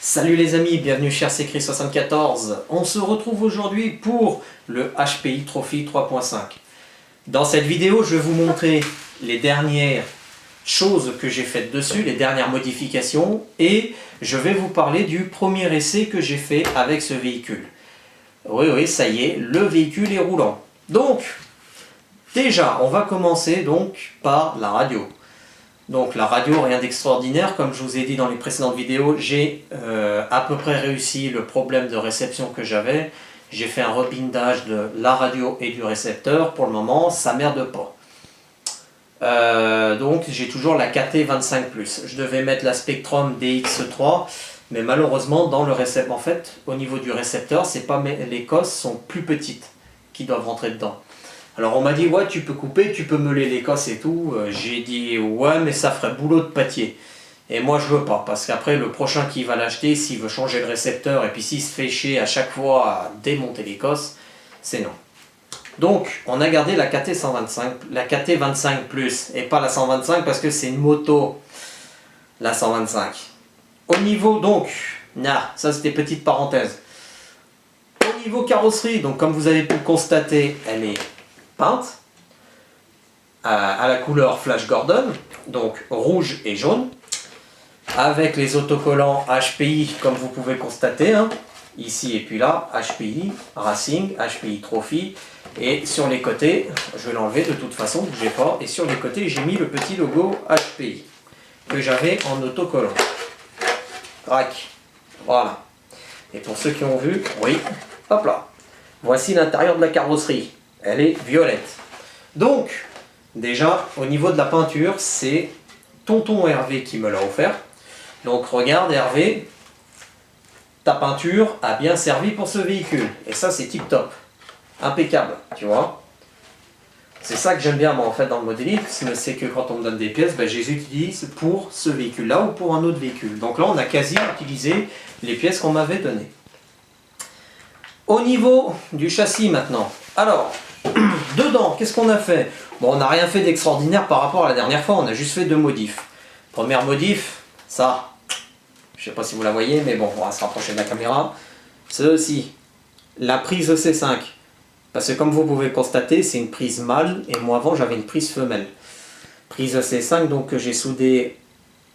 Salut les amis, bienvenue chez RCCry74. On se retrouve aujourd'hui pour le HPI Trophy 3.5. Dans cette vidéo, je vais vous montrer les dernières choses que j'ai faites dessus, les dernières modifications, et je vais vous parler du premier essai que j'ai fait avec ce véhicule. Oui, ça y est, le véhicule est roulant. Donc, déjà, on va commencer donc par la radio. Donc la radio, rien d'extraordinaire, comme je vous ai dit dans les précédentes vidéos, j'ai à peu près réussi le problème de réception que j'avais. J'ai fait un rebindage de la radio et du récepteur, pour le moment ça merde pas. Donc j'ai toujours la KT25+. Je devais mettre la Spectrum DX3, mais malheureusement dans le récepteur, en fait, au niveau du récepteur, c'est pas les cosses sont plus petites qui doivent rentrer dedans. Alors on m'a dit ouais tu peux couper, tu peux meuler l'Écosse et tout. J'ai dit ouais mais ça ferait boulot de pâtier. Et moi je veux pas parce qu'après le prochain qui va l'acheter, s'il veut changer le récepteur et puis s'il se fait chier à chaque fois à démonter l'Écosse, c'est non. Donc on a gardé la KT125, la KT25+, et pas la 125 parce que c'est une moto, la 125. Au niveau donc, ça c'était petite parenthèse. Au niveau carrosserie, donc comme vous avez pu le constater, elle est peinte à la couleur Flash Gordon, donc rouge et jaune, avec les autocollants HPI comme vous pouvez constater, ici et puis là, HPI Racing, HPI Trophy, et sur les côtés, je vais l'enlever de toute façon, bougez pas, et sur les côtés j'ai mis le petit logo HPI que j'avais en autocollant. Crac, voilà. Et pour ceux qui ont vu, oui, hop là, voici l'intérieur de la carrosserie. Elle est violette. Donc, déjà, au niveau de la peinture, c'est tonton Hervé qui me l'a offert. Donc, regarde Hervé, ta peinture a bien servi pour ce véhicule. Et ça, c'est tip top. Impeccable, tu vois. C'est ça que j'aime bien, moi, en fait, dans le modélisme, c'est que quand on me donne des pièces, je les utilise pour ce véhicule-là ou pour un autre véhicule. Donc là, on a quasi utilisé les pièces qu'on m'avait données. Au niveau du châssis, maintenant. Alors, dedans, qu'est-ce qu'on a fait? Bon, on n'a rien fait d'extraordinaire par rapport à la dernière fois, on a juste fait 2 modifs. Première modif, ça, je sais pas si vous la voyez, mais bon, on va se rapprocher de la caméra. Ceci, la prise EC5. Parce que comme vous pouvez le constater, c'est une prise mâle, et moi avant j'avais une prise femelle. Prise EC5, donc que j'ai soudé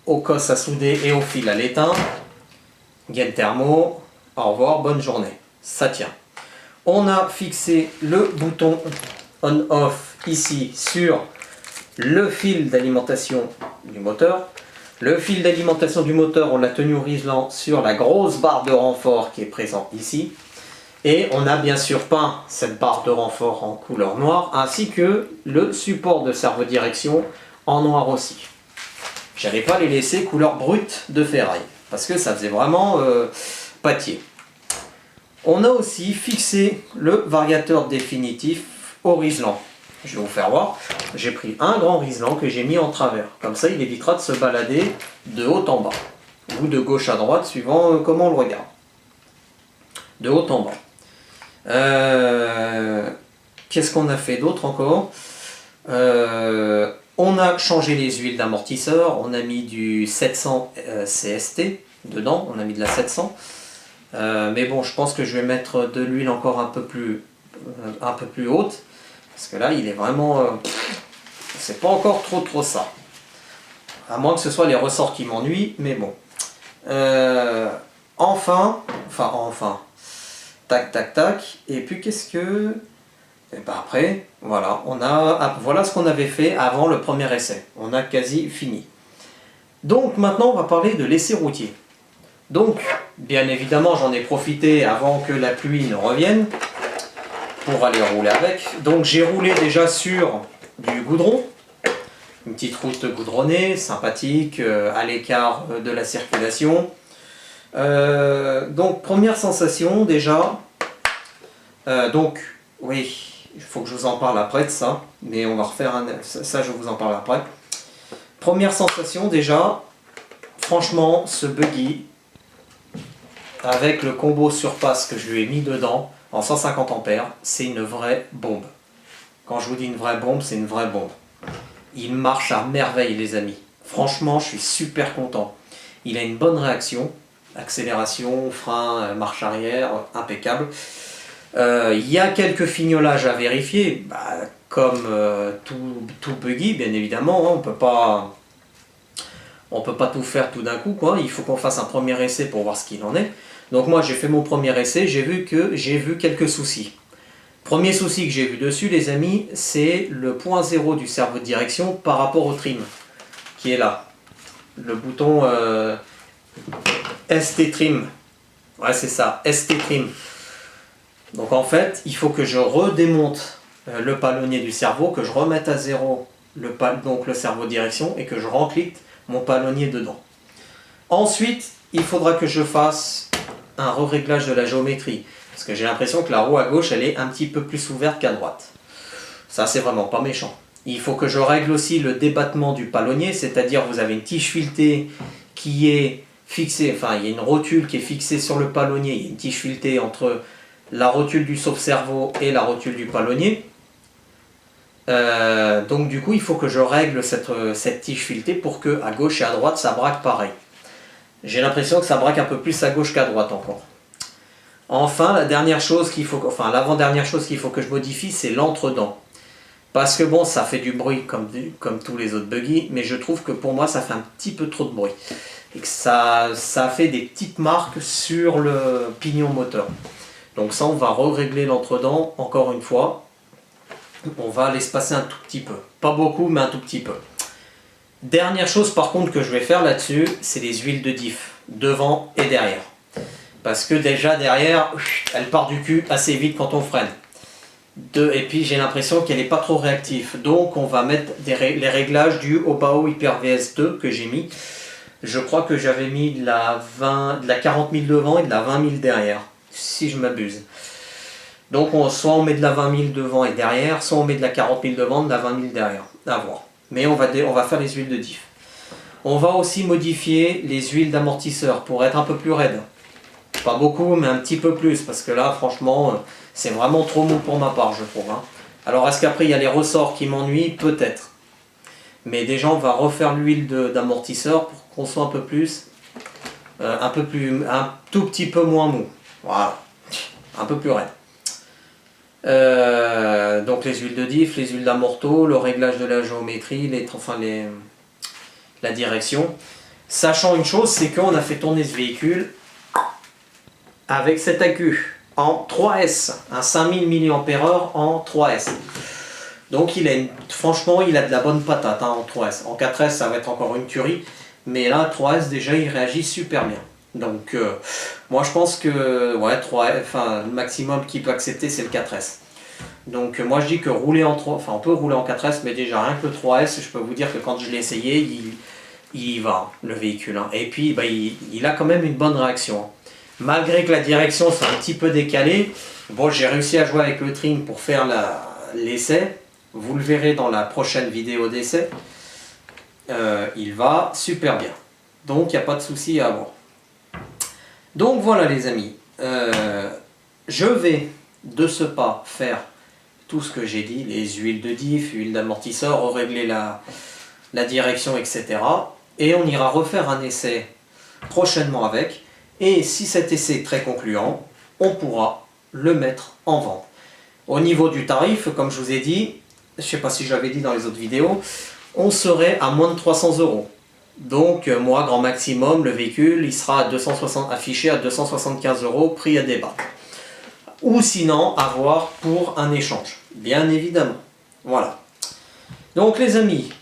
aux cosses à souder et au fil à l'étain. Gaine thermo, au revoir, bonne journée. Ça tient. On a fixé le bouton on-off ici sur le fil d'alimentation du moteur. Le fil d'alimentation du moteur, on l'a tenu rigelant sur la grosse barre de renfort qui est présente ici. Et on a bien sûr peint cette barre de renfort en couleur noire, ainsi que le support de servo-direction en noir aussi. J'allais pas les laisser couleur brute de ferraille, parce que ça faisait vraiment pâtier. On a aussi fixé le variateur définitif au riselant. Je vais vous faire voir. J'ai pris un grand riselant que j'ai mis en travers. Comme ça, il évitera de se balader de haut en bas. Ou de gauche à droite, suivant comment on le regarde. De haut en bas. Qu'est-ce qu'on a fait d'autre encore? On a changé les huiles d'amortisseur. On a mis du 700 CST dedans. On a mis de la 700. Mais bon, je pense que je vais mettre de l'huile encore un peu plus haute, parce que là il est vraiment c'est pas encore trop ça, à moins que ce soit les ressorts qui m'ennuient, mais bon. Enfin tac, et puis qu'est-ce que, et ben après voilà, voilà ce qu'on avait fait avant le premier essai. On a quasi fini. Donc maintenant on va parler de l'essai routier. Donc, bien évidemment, j'en ai profité avant que la pluie ne revienne pour aller rouler avec. Donc, j'ai roulé déjà sur du goudron, une petite route goudronnée, sympathique, à l'écart de la circulation. Donc, première sensation déjà. Donc, oui, il faut que je vous en parle après de ça, mais on va refaire ça, je vous en parle après. Première sensation déjà, franchement, ce buggy, avec le combo surpasse que je lui ai mis dedans, en 150 ampères, c'est une vraie bombe. Quand je vous dis une vraie bombe, c'est une vraie bombe. Il marche à merveille les amis. Franchement, je suis super content. Il a une bonne réaction, accélération, frein, marche arrière, impeccable. Il y a quelques fignolages à vérifier, comme tout buggy, bien évidemment, hein, on peut pas tout faire tout d'un coup, quoi. Il faut qu'on fasse un premier essai pour voir ce qu'il en est. Donc moi j'ai fait mon premier essai, j'ai vu quelques soucis. Premier souci que j'ai vu dessus, les amis, c'est le point 0 du cerveau de direction par rapport au trim, qui est là. Le bouton ST trim. Ouais, c'est ça, ST trim. Donc en fait, il faut que je redémonte le palonnier du cerveau, que je remette à 0 donc le cerveau de direction et que je renclique mon palonnier dedans. Ensuite, il faudra que je fasse un re-réglage de la géométrie. Parce que j'ai l'impression que la roue à gauche, elle est un petit peu plus ouverte qu'à droite. Ça, c'est vraiment pas méchant. Il faut que je règle aussi le débattement du palonnier, c'est-à-dire vous avez une tige filetée qui est fixée, enfin il y a une rotule qui est fixée sur le palonnier, il y a une tige filetée entre la rotule du sauve-cerveau et la rotule du palonnier. Donc du coup, il faut que je règle cette tige filetée pour que à gauche et à droite, ça braque pareil. J'ai l'impression que ça braque un peu plus à gauche qu'à droite encore. Enfin, l'avant-dernière chose qu'il faut que je modifie, c'est l'entre-dents. Parce que bon, ça fait du bruit comme tous les autres buggy, mais je trouve que pour moi, ça fait un petit peu trop de bruit. Et que ça fait des petites marques sur le pignon moteur. Donc ça, on va régler l'entre-dents encore une fois. On va l'espacer un tout petit peu. Pas beaucoup, mais un tout petit peu. Dernière chose par contre que je vais faire là-dessus, c'est les huiles de diff, devant et derrière. Parce que déjà derrière, elle part du cul assez vite quand on freine. Et puis j'ai l'impression qu'elle n'est pas trop réactive. Donc on va mettre les réglages du Obao Hyper VS2 que j'ai mis. Je crois que j'avais mis de la 40 000 devant et de la 20 000 derrière, si je m'abuse. Donc soit on met de la 20 000 devant et derrière, soit on met de la 40 000 devant et de la 20 000 derrière. À voir. Mais on va faire les huiles de diff. On va aussi modifier les huiles d'amortisseur pour être un peu plus raide. Pas beaucoup, mais un petit peu plus, parce que là, franchement, c'est vraiment trop mou pour ma part, je trouve. Hein. Alors, est-ce qu'après, il y a les ressorts qui m'ennuient? Peut-être. Mais déjà, on va refaire l'huile d'amortisseur pour qu'on soit un tout petit peu moins mou. Voilà. Un peu plus raide. Donc, les huiles de diff, les huiles d'amorto, le réglage de la géométrie, la direction. Sachant une chose, c'est qu'on a fait tourner ce véhicule avec cet accu en 3S, un 5000 mAh en 3S. Donc franchement, il a de la bonne patate en 3S. En 4S, ça va être encore une tuerie, mais là, 3S, déjà, il réagit super bien. Donc, moi, je pense que ouais, 3S, le maximum qu'il peut accepter, c'est le 4S. Donc, moi, je dis que rouler en 3, on peut rouler en 4S, mais déjà, rien que le 3S, je peux vous dire que quand je l'ai essayé, il y va, le véhicule. Hein. Et puis, il a quand même une bonne réaction. Malgré que la direction soit un petit peu décalée, bon, j'ai réussi à jouer avec le trim pour faire l'essai. Vous le verrez dans la prochaine vidéo d'essai. Il va super bien. Donc, il n'y a pas de souci à avoir. Donc, voilà les amis. Je vais de ce pas faire tout ce que j'ai dit. Les huiles de diff, huile d'amortisseur, régler la direction, etc. Et on ira refaire un essai prochainement avec. Et si cet essai est très concluant, on pourra le mettre en vente. Au niveau du tarif, comme je vous ai dit, je ne sais pas si je l'avais dit dans les autres vidéos, on serait à moins de 300 €. Donc moi, grand maximum, le véhicule, il sera affiché à 275 €, prix à débattre. Ou sinon, à voir pour un échange, bien évidemment. Voilà. Donc les amis,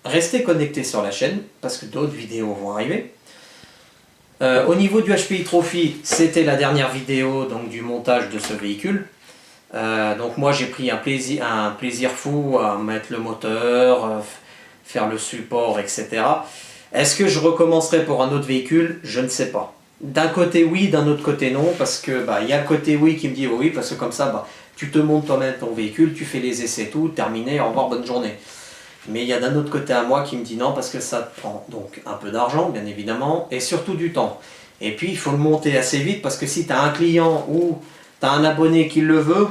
restez connectés sur la chaîne, parce que d'autres vidéos vont arriver. Au niveau du HPI Trophy, c'était la dernière vidéo donc, du montage de ce véhicule. Donc moi j'ai pris un plaisir fou à mettre le moteur, faire le support, etc. Est-ce que je recommencerai pour un autre véhicule? Je ne sais pas. D'un côté oui, d'un autre côté non, parce que y a le côté oui qui me dit oui, parce que comme ça tu te montes toi-même ton véhicule, tu fais les essais tout, terminé, au revoir, bonne journée. Mais il y a d'un autre côté à moi qui me dit non, parce que ça te prend donc un peu d'argent, bien évidemment, et surtout du temps. Et puis, il faut le monter assez vite, parce que si tu as un client ou tu as un abonné qui le veut,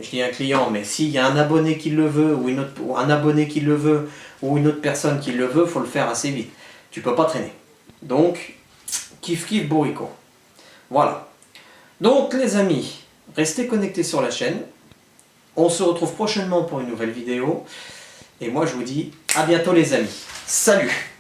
je dis un client, mais s'il y a un abonné qui le veut, ou un abonné qui le veut, ou une autre personne qui le veut, il faut le faire assez vite. Tu peux pas traîner. Donc, kiff kiff bourricot. Voilà. Donc les amis, restez connectés sur la chaîne. On se retrouve prochainement pour une nouvelle vidéo. Et moi je vous dis à bientôt les amis. Salut!